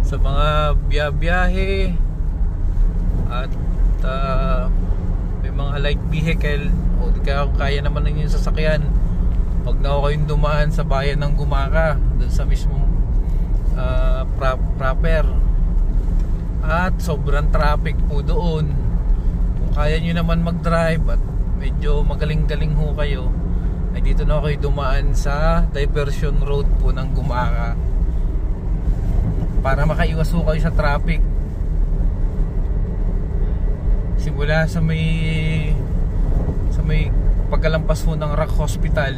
sa mga biyahe at may mga light vehicle o di kaya naman yung sasakyan, wag na ako kayong dumaan sa bayan ng Gumaka, dun sa mismong proper, at sobrang traffic po doon. Kung kaya nyo naman mag-drive at medyo magaling-galing ho kayo, ay dito na kayo dumaan sa diversion road po ng Gumaka para makaiwas ho kayo sa traffic. Simula sa may pagkalampas ho ng Rock Hospital,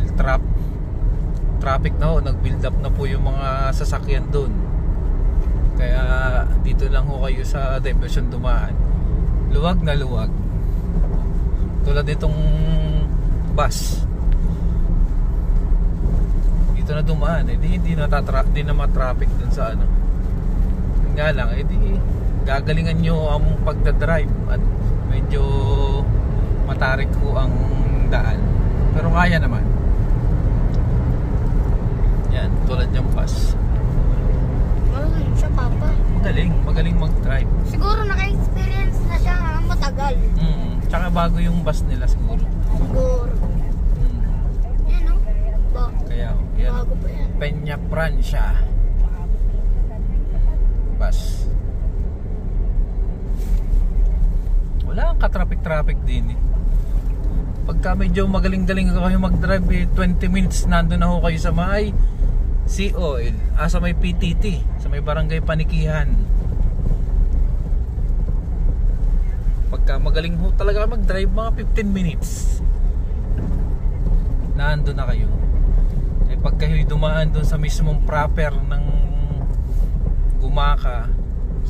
traffic na ho, nag-build up na po yung mga sasakyan doon. Kaya dito lang ho kayo sa diversion dumaan. Luwag na luwag. Tulad nitong bus, dito na dumaan, hindi na ma-traffic dun sa ano. Nga lang, gagalingan nyo ang pagdadrive at medyo matarik ho ang daan, pero kaya naman. Yan, tulad yung bus. Magaling siya, Papa. Magaling mag-drive. Siguro naka-experience na siya matagal. Tsaka bago yung bus nila siguro. Siguro. Yan o. Kaya yan. Bago pa yan. Peña Francia bus. Wala ang ka-traffic din eh. Pagka medyo magaling-galing kayo mag-drive 20 minutes nandun na ho kayo sa may Sea Oil, sa may PTT, sa may Barangay Panikihan. Pagka magaling ho talaga mag-drive, mga 15 minutes nandun na kayo. Pag kayo dumaan dun sa mismong proper ng Gumaka,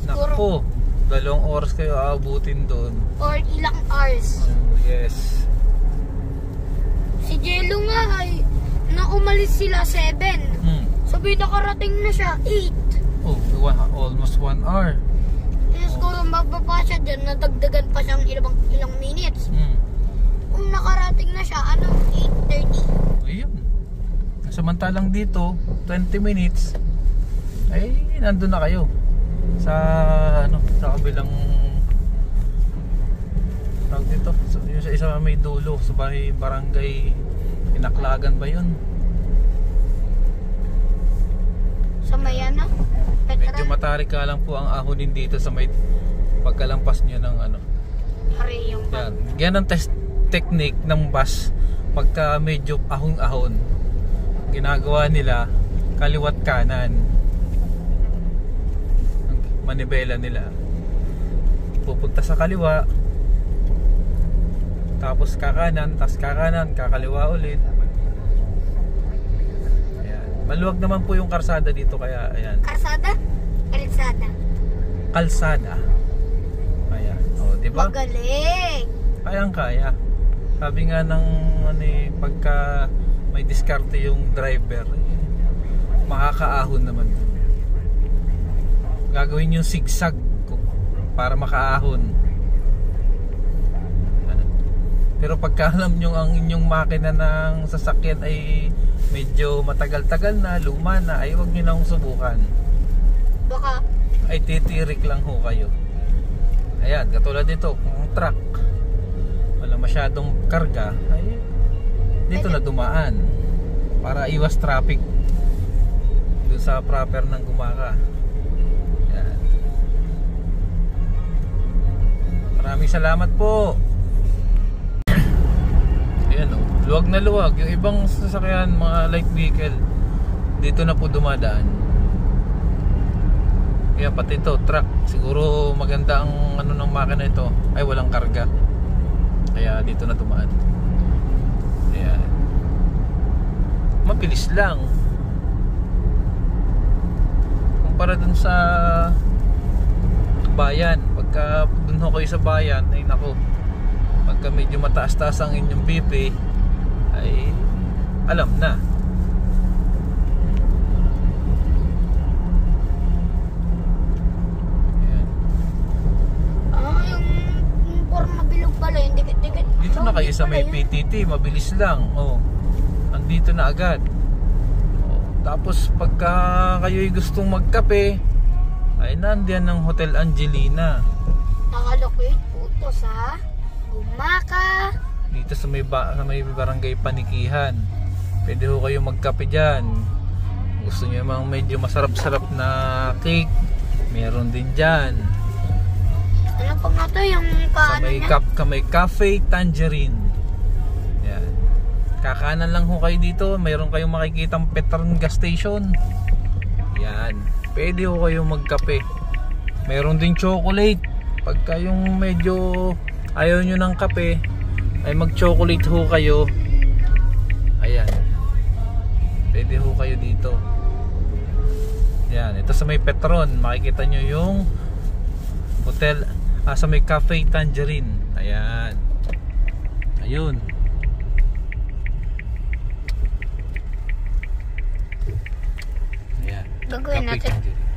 nako, 2 oras kayo aabutin doon. Or ilang hours. Yes. Si Jello nga ay umalis sila 7. Sabi nakarating na siya 8. Almost 1 hour. Siguro mababa siya dyan, nadagdagan pa siyang ilang minutes. Kung nakarating na siya, 8:30. Ayun. Samantalang dito 20 minutes ay nandun na kayo sa sa kabilang tawag dito, sa isa may dulo, sa barangay Inaklagan ba yun? Sa may medyo matarik ka lang po ang ahonin dito sa may pagkalampas nyo ng yan ang technique ng bus. Pagka medyo ahon-ahon, ginagawa nila kaliwat kanan ang manibela nila, pupunta sa kaliwa, tapos kakanan, kakaliwa ulit. Ayan. Maluwag naman po yung karsada dito, kaya ayan. Karsada? Kalsada. Ayan. O, diba? Magaling. Kayang-kaya. Sabi nga ng pagka may diskarte yung driver, makakaahon naman. Gagawin yung zigzag para makaahon. Pero pagka alam nyo ang inyong makina ng sasakyan ay medyo matagal-tagal na, luma na, ay huwag nyo na subukan. Baka ay titirik lang ho kayo. Ayan, katulad nito, kung truck wala masyadong karga, ay dito na dumaan para iwas traffic dun sa proper ng Gumaka. Ayan. Maraming salamat po. Ayan o, luwag na luwag. Yung ibang sasakyan, mga light vehicle, dito na po dumadaan. Kaya pati ito, truck, siguro maganda ang ng makina ito, ay walang karga, kaya dito na dumaan. Ayan. Mabilis lang kumpara dun sa bayan. Pagka dun ho kayo sa bayan, ay nako, pagka medyo mataas-taas ang inyong BP, ay alam na. yung forma bilog pala, yung dikit-dikit. Dito na kayo sa may PTT, mabilis lang. Andito na agad. Tapos pagka kayo'y gustong magkape, ay nandiyan ng Hotel Angelina. Nakalocate po ito sa Gumaka. Dito sa may barangay Panikihan. Pwede ho kayo magkape dyan. Gusto nyo mang medyo masarap-sarap na cake, meron din dyan. Ano pa nga to yung Sa may Cafe Tangerine. Yan. Kakanan lang ho kayo dito, mayroon kayong makikitang Petron gas station. Yan. Pwede ho kayo magkape. Meron din chocolate. Pagka yung medyo ayaw nyo ng kape, ay mag-chocolate ho kayo. Ayan. Pwede ho kayo dito. Yan. Ito sa may Petron. Makikita nyo yung hotel sa may Cafe Tangerine. Ayan. Ayun. Ayan. Gagawin Cafe natin. Tangerine.